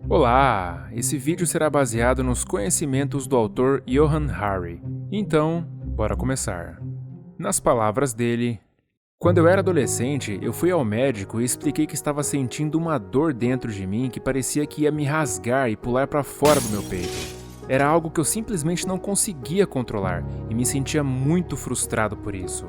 Olá! Esse vídeo será baseado nos conhecimentos do autor Johann Hari. Então, bora começar. Nas palavras dele, quando eu era adolescente, eu fui ao médico e expliquei que estava sentindo uma dor dentro de mim que parecia que ia me rasgar e pular para fora do meu peito. Era algo que eu simplesmente não conseguia controlar e me sentia muito frustrado por isso.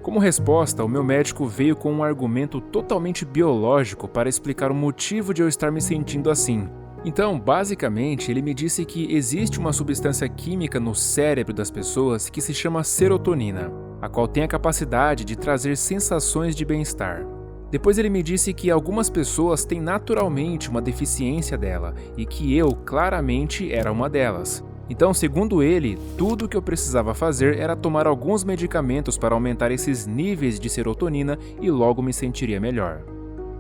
Como resposta, o meu médico veio com um argumento totalmente biológico para explicar o motivo de eu estar me sentindo assim. Então, basicamente, ele me disse que existe uma substância química no cérebro das pessoas que se chama serotonina, a qual tem a capacidade de trazer sensações de bem-estar. Depois ele me disse que algumas pessoas têm naturalmente uma deficiência dela e que eu, claramente, era uma delas. Então, segundo ele, tudo o que eu precisava fazer era tomar alguns medicamentos para aumentar esses níveis de serotonina e logo me sentiria melhor.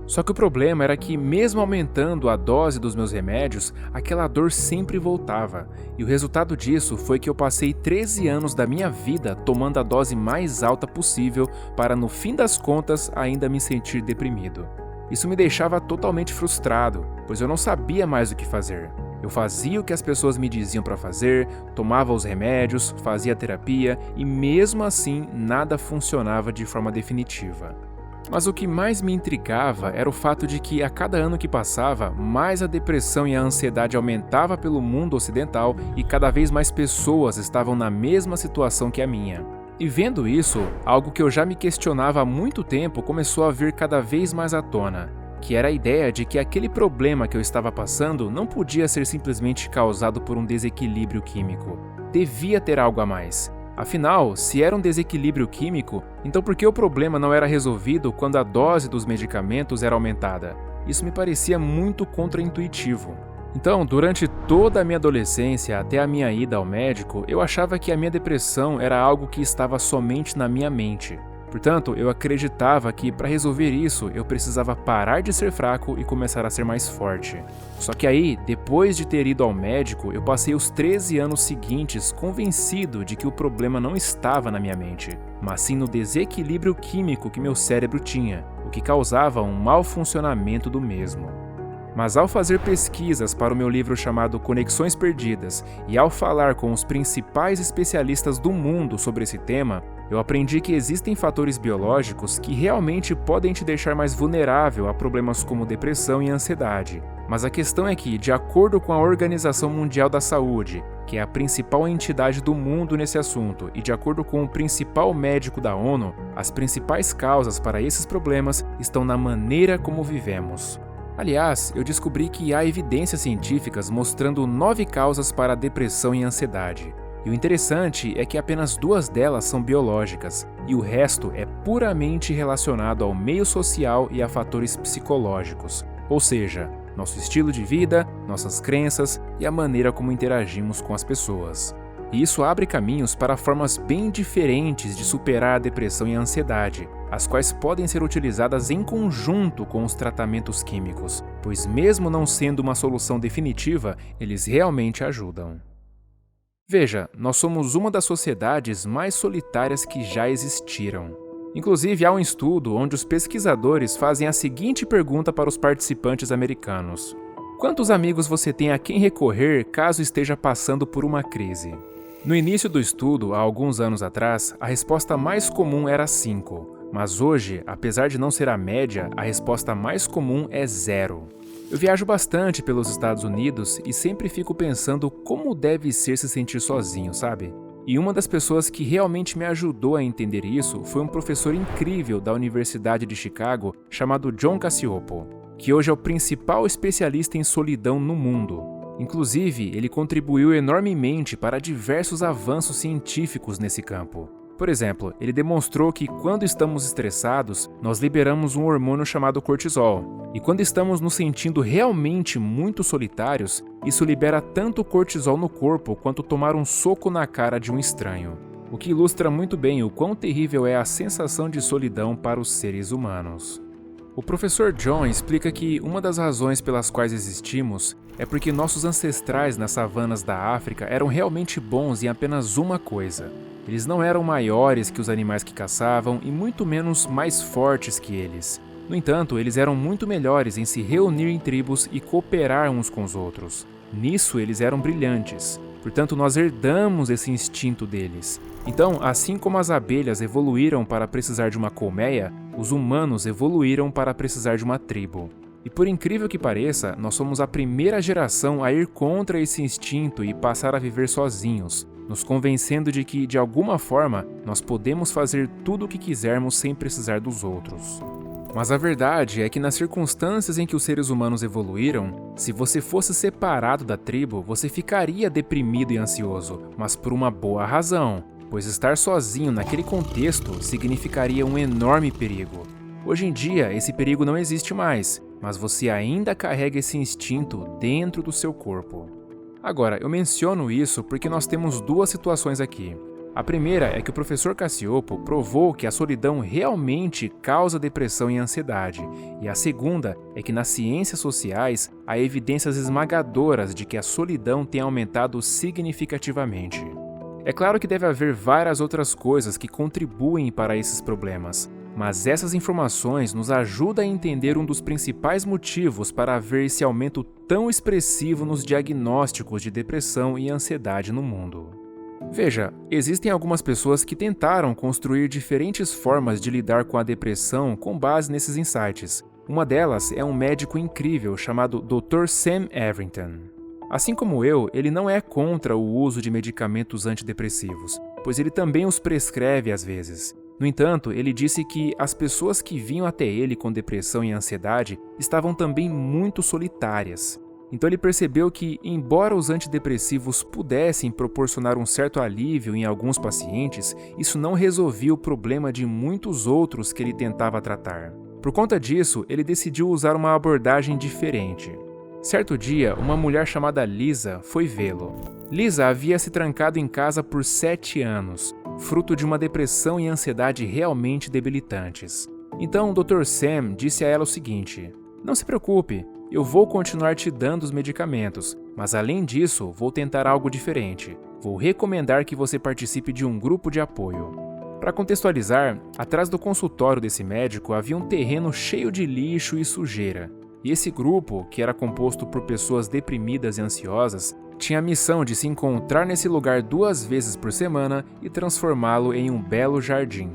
Só que o problema era que, mesmo aumentando a dose dos meus remédios, aquela dor sempre voltava. E o resultado disso foi que eu passei 13 anos da minha vida tomando a dose mais alta possível para, no fim das contas, ainda me sentir deprimido. Isso me deixava totalmente frustrado, pois eu não sabia mais o que fazer. Eu fazia o que as pessoas me diziam para fazer, tomava os remédios, fazia terapia e mesmo assim nada funcionava de forma definitiva. Mas o que mais me intrigava era o fato de que a cada ano que passava, mais a depressão e a ansiedade aumentava pelo mundo ocidental e cada vez mais pessoas estavam na mesma situação que a minha. E vendo isso, algo que eu já me questionava há muito tempo começou a vir cada vez mais à tona, que era a ideia de que aquele problema que eu estava passando não podia ser simplesmente causado por um desequilíbrio químico. Devia ter algo a mais. Afinal, se era um desequilíbrio químico, então por que o problema não era resolvido quando a dose dos medicamentos era aumentada? Isso me parecia muito contraintuitivo. Então, durante toda a minha adolescência até a minha ida ao médico, eu achava que a minha depressão era algo que estava somente na minha mente. Portanto, eu acreditava que para resolver isso eu precisava parar de ser fraco e começar a ser mais forte. Só que aí, depois de ter ido ao médico, eu passei os 13 anos seguintes convencido de que o problema não estava na minha mente, mas sim no desequilíbrio químico que meu cérebro tinha, o que causava um mau funcionamento do mesmo. Mas ao fazer pesquisas para o meu livro chamado Conexões Perdidas e ao falar com os principais especialistas do mundo sobre esse tema, eu aprendi que existem fatores biológicos que realmente podem te deixar mais vulnerável a problemas como depressão e ansiedade. Mas a questão é que, de acordo com a Organização Mundial da Saúde, que é a principal entidade do mundo nesse assunto, e de acordo com o principal médico da ONU, as principais causas para esses problemas estão na maneira como vivemos. Aliás, eu descobri que há evidências científicas mostrando 9 causas para a depressão e ansiedade. E o interessante é que apenas 2 delas são biológicas, e o resto é puramente relacionado ao meio social e a fatores psicológicos, ou seja, nosso estilo de vida, nossas crenças e a maneira como interagimos com as pessoas. E isso abre caminhos para formas bem diferentes de superar a depressão e a ansiedade, as quais podem ser utilizadas em conjunto com os tratamentos químicos, pois mesmo não sendo uma solução definitiva, eles realmente ajudam. Veja, nós somos uma das sociedades mais solitárias que já existiram. Inclusive, há um estudo onde os pesquisadores fazem a seguinte pergunta para os participantes americanos: quantos amigos você tem a quem recorrer caso esteja passando por uma crise? No início do estudo, há alguns anos atrás, a resposta mais comum era 5, mas hoje, apesar de não ser a média, a resposta mais comum é 0. Eu viajo bastante pelos Estados Unidos e sempre fico pensando como deve ser se sentir sozinho, sabe? E uma das pessoas que realmente me ajudou a entender isso foi um professor incrível da Universidade de Chicago chamado John Cacioppo, que hoje é o principal especialista em solidão no mundo. Inclusive, ele contribuiu enormemente para diversos avanços científicos nesse campo. Por exemplo, ele demonstrou que quando estamos estressados, nós liberamos um hormônio chamado cortisol. E quando estamos nos sentindo realmente muito solitários, isso libera tanto cortisol no corpo quanto tomar um soco na cara de um estranho. O que ilustra muito bem o quão terrível é a sensação de solidão para os seres humanos. O professor John explica que uma das razões pelas quais existimos é porque nossos ancestrais nas savanas da África eram realmente bons em apenas uma coisa: Eles não eram maiores que os animais que caçavam e muito menos mais fortes que eles. No entanto, eles eram muito melhores em se reunir em tribos e cooperar uns com os outros. Nisso eles eram brilhantes. Portanto, nós herdamos esse instinto deles. Então, assim como as abelhas evoluíram para precisar de uma colmeia, os humanos evoluíram para precisar de uma tribo. E por incrível que pareça, nós somos a primeira geração a ir contra esse instinto e passar a viver sozinhos, nos convencendo de que, de alguma forma, nós podemos fazer tudo o que quisermos sem precisar dos outros. Mas a verdade é que nas circunstâncias em que os seres humanos evoluíram, se você fosse separado da tribo, você ficaria deprimido e ansioso, mas por uma boa razão, pois estar sozinho naquele contexto significaria um enorme perigo. Hoje em dia, esse perigo não existe mais, mas você ainda carrega esse instinto dentro do seu corpo. Agora, eu menciono isso porque nós temos duas situações aqui. A primeira é que o professor Cassiopo provou que a solidão realmente causa depressão e ansiedade, e a segunda é que nas ciências sociais há evidências esmagadoras de que a solidão tem aumentado significativamente. É claro que deve haver várias outras coisas que contribuem para esses problemas, mas essas informações nos ajudam a entender um dos principais motivos para haver esse aumento tão expressivo nos diagnósticos de depressão e ansiedade no mundo. Veja, existem algumas pessoas que tentaram construir diferentes formas de lidar com a depressão com base nesses insights. Uma delas é um médico incrível chamado Dr. Sam Everington. Assim como eu, ele não é contra o uso de medicamentos antidepressivos, pois ele também os prescreve às vezes. No entanto, ele disse que as pessoas que vinham até ele com depressão e ansiedade estavam também muito solitárias. Então ele percebeu que, embora os antidepressivos pudessem proporcionar um certo alívio em alguns pacientes, isso não resolvia o problema de muitos outros que ele tentava tratar. Por conta disso, ele decidiu usar uma abordagem diferente. Certo dia, uma mulher chamada Lisa foi vê-lo. Lisa havia se trancado em casa por 7 anos, fruto de uma depressão e ansiedade realmente debilitantes. Então o Dr. Sam disse a ela o seguinte: "Não se preocupe, eu vou continuar te dando os medicamentos, mas além disso, vou tentar algo diferente. Vou recomendar que você participe de um grupo de apoio." Para contextualizar, atrás do consultório desse médico havia um terreno cheio de lixo e sujeira. E esse grupo, que era composto por pessoas deprimidas e ansiosas, tinha a missão de se encontrar nesse lugar 2 vezes por semana e transformá-lo em um belo jardim.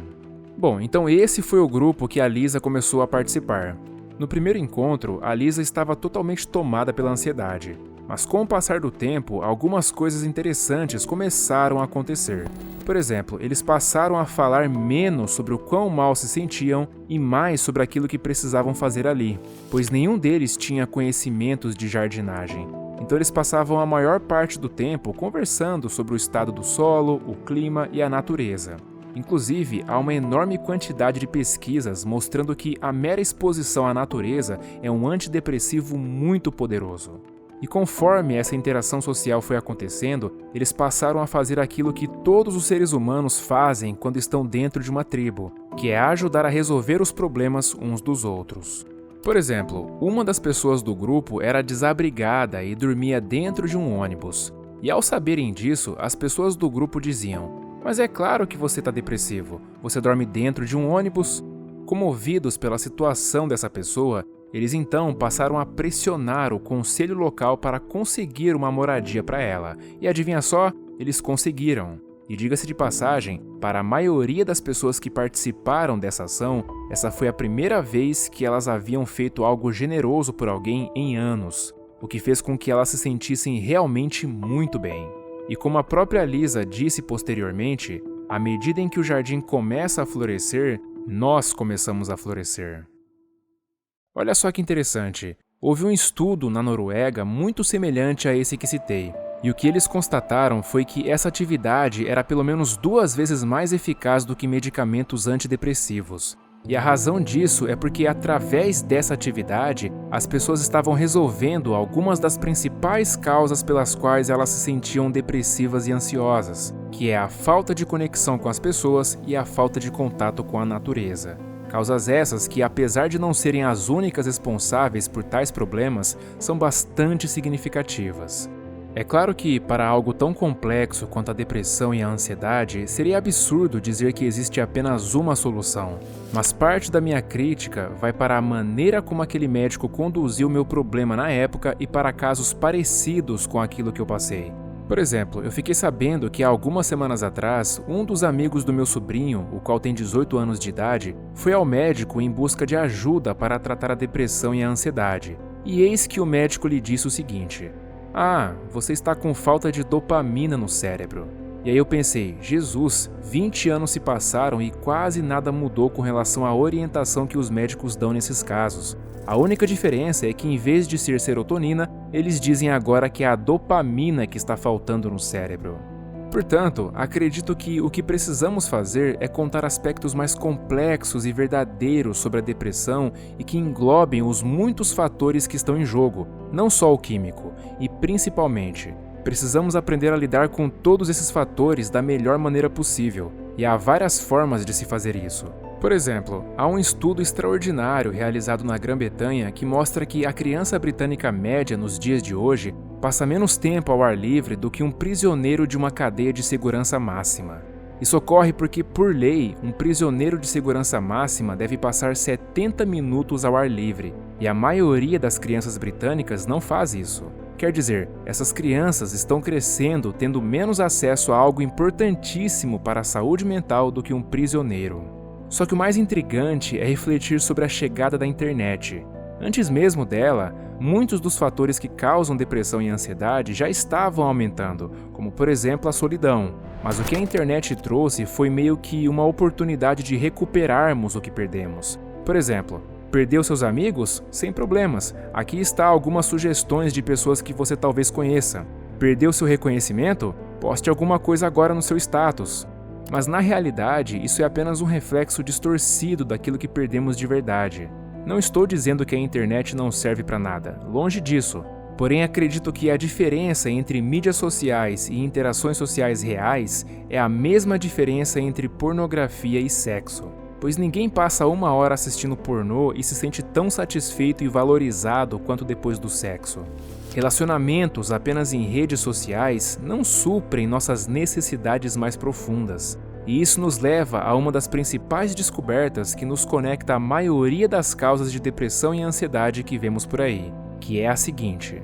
Bom, então esse foi o grupo que a Lisa começou a participar. No primeiro encontro, a Lisa estava totalmente tomada pela ansiedade, mas com o passar do tempo, algumas coisas interessantes começaram a acontecer. Por exemplo, eles passaram a falar menos sobre o quão mal se sentiam e mais sobre aquilo que precisavam fazer ali, pois nenhum deles tinha conhecimentos de jardinagem. Então eles passavam a maior parte do tempo conversando sobre o estado do solo, o clima e a natureza. Inclusive, há uma enorme quantidade de pesquisas mostrando que a mera exposição à natureza é um antidepressivo muito poderoso. E conforme essa interação social foi acontecendo, eles passaram a fazer aquilo que todos os seres humanos fazem quando estão dentro de uma tribo, que é ajudar a resolver os problemas uns dos outros. Por exemplo, uma das pessoas do grupo era desabrigada e dormia dentro de um ônibus. E ao saberem disso, as pessoas do grupo diziam: "Mas é claro que você está depressivo, você dorme dentro de um ônibus." Comovidos pela situação dessa pessoa, eles então passaram a pressionar o conselho local para conseguir uma moradia para ela. E adivinha só? Eles conseguiram. E diga-se de passagem, para a maioria das pessoas que participaram dessa ação, essa foi a primeira vez que elas haviam feito algo generoso por alguém em anos, o que fez com que elas se sentissem realmente muito bem. E como a própria Lisa disse posteriormente, à medida em que o jardim começa a florescer, nós começamos a florescer. Olha só que interessante, houve um estudo na Noruega muito semelhante a esse que citei, e o que eles constataram foi que essa atividade era pelo menos 2 vezes mais eficaz do que medicamentos antidepressivos. E a razão disso é porque, através dessa atividade, as pessoas estavam resolvendo algumas das principais causas pelas quais elas se sentiam depressivas e ansiosas, que é a falta de conexão com as pessoas e a falta de contato com a natureza. Causas essas que, apesar de não serem as únicas responsáveis por tais problemas, são bastante significativas. É claro que, para algo tão complexo quanto a depressão e a ansiedade, seria absurdo dizer que existe apenas uma solução. Mas parte da minha crítica vai para a maneira como aquele médico conduziu meu problema na época e para casos parecidos com aquilo que eu passei. Por exemplo, eu fiquei sabendo que há algumas semanas atrás, um dos amigos do meu sobrinho, o qual tem 18 anos de idade, foi ao médico em busca de ajuda para tratar a depressão e a ansiedade. E eis que o médico lhe disse o seguinte: "Ah, você está com falta de dopamina no cérebro." E aí eu pensei, Jesus, 20 anos se passaram e quase nada mudou com relação à orientação que os médicos dão nesses casos. A única diferença é que em vez de ser serotonina, eles dizem agora que é a dopamina que está faltando no cérebro. Portanto, acredito que o que precisamos fazer é contar aspectos mais complexos e verdadeiros sobre a depressão e que englobem os muitos fatores que estão em jogo, não só o químico, e principalmente, precisamos aprender a lidar com todos esses fatores da melhor maneira possível, e há várias formas de se fazer isso. Por exemplo, há um estudo extraordinário realizado na Grã-Bretanha que mostra que a criança britânica média nos dias de hoje passa menos tempo ao ar livre do que um prisioneiro de uma cadeia de segurança máxima. Isso ocorre porque, por lei, um prisioneiro de segurança máxima deve passar 70 minutos ao ar livre, e a maioria das crianças britânicas não faz isso. Quer dizer, essas crianças estão crescendo tendo menos acesso a algo importantíssimo para a saúde mental do que um prisioneiro. Só que o mais intrigante é refletir sobre a chegada da internet. Antes mesmo dela, muitos dos fatores que causam depressão e ansiedade já estavam aumentando, como por exemplo a solidão. Mas o que a internet trouxe foi meio que uma oportunidade de recuperarmos o que perdemos. Por exemplo, perdeu seus amigos? Sem problemas. Aqui está algumas sugestões de pessoas que você talvez conheça. Perdeu seu reconhecimento? Poste alguma coisa agora no seu status. Mas na realidade, isso é apenas um reflexo distorcido daquilo que perdemos de verdade. Não estou dizendo que a internet não serve para nada, longe disso. Porém, acredito que a diferença entre mídias sociais e interações sociais reais é a mesma diferença entre pornografia e sexo. Pois ninguém passa 1 hora assistindo pornô e se sente tão satisfeito e valorizado quanto depois do sexo. Relacionamentos apenas em redes sociais não suprem nossas necessidades mais profundas. E isso nos leva a uma das principais descobertas que nos conecta à maioria das causas de depressão e ansiedade que vemos por aí, que é a seguinte: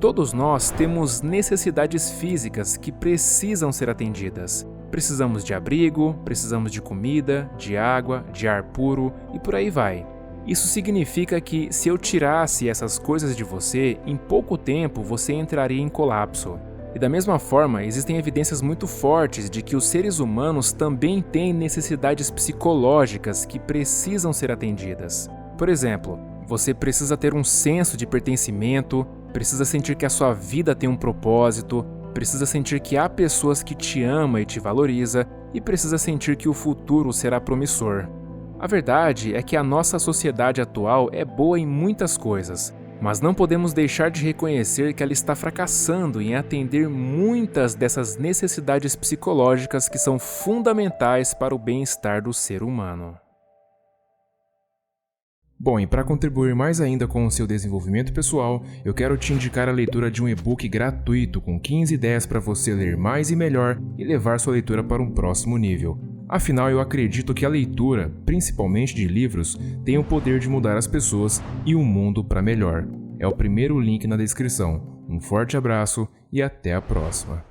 todos nós temos necessidades físicas que precisam ser atendidas. Precisamos de abrigo, precisamos de comida, de água, de ar puro e por aí vai. Isso significa que, se eu tirasse essas coisas de você, em pouco tempo você entraria em colapso. E da mesma forma, existem evidências muito fortes de que os seres humanos também têm necessidades psicológicas que precisam ser atendidas. Por exemplo, você precisa ter um senso de pertencimento, precisa sentir que a sua vida tem um propósito, precisa sentir que há pessoas que te amam e te valorizam, e precisa sentir que o futuro será promissor. A verdade é que a nossa sociedade atual é boa em muitas coisas, mas não podemos deixar de reconhecer que ela está fracassando em atender muitas dessas necessidades psicológicas que são fundamentais para o bem-estar do ser humano. Bom, e para contribuir mais ainda com o seu desenvolvimento pessoal, eu quero te indicar a leitura de um e-book gratuito com 15 ideias para você ler mais e melhor e levar sua leitura para um próximo nível. Afinal, eu acredito que a leitura, principalmente de livros, tem o poder de mudar as pessoas e o mundo para melhor. É o primeiro link na descrição. Um forte abraço e até a próxima.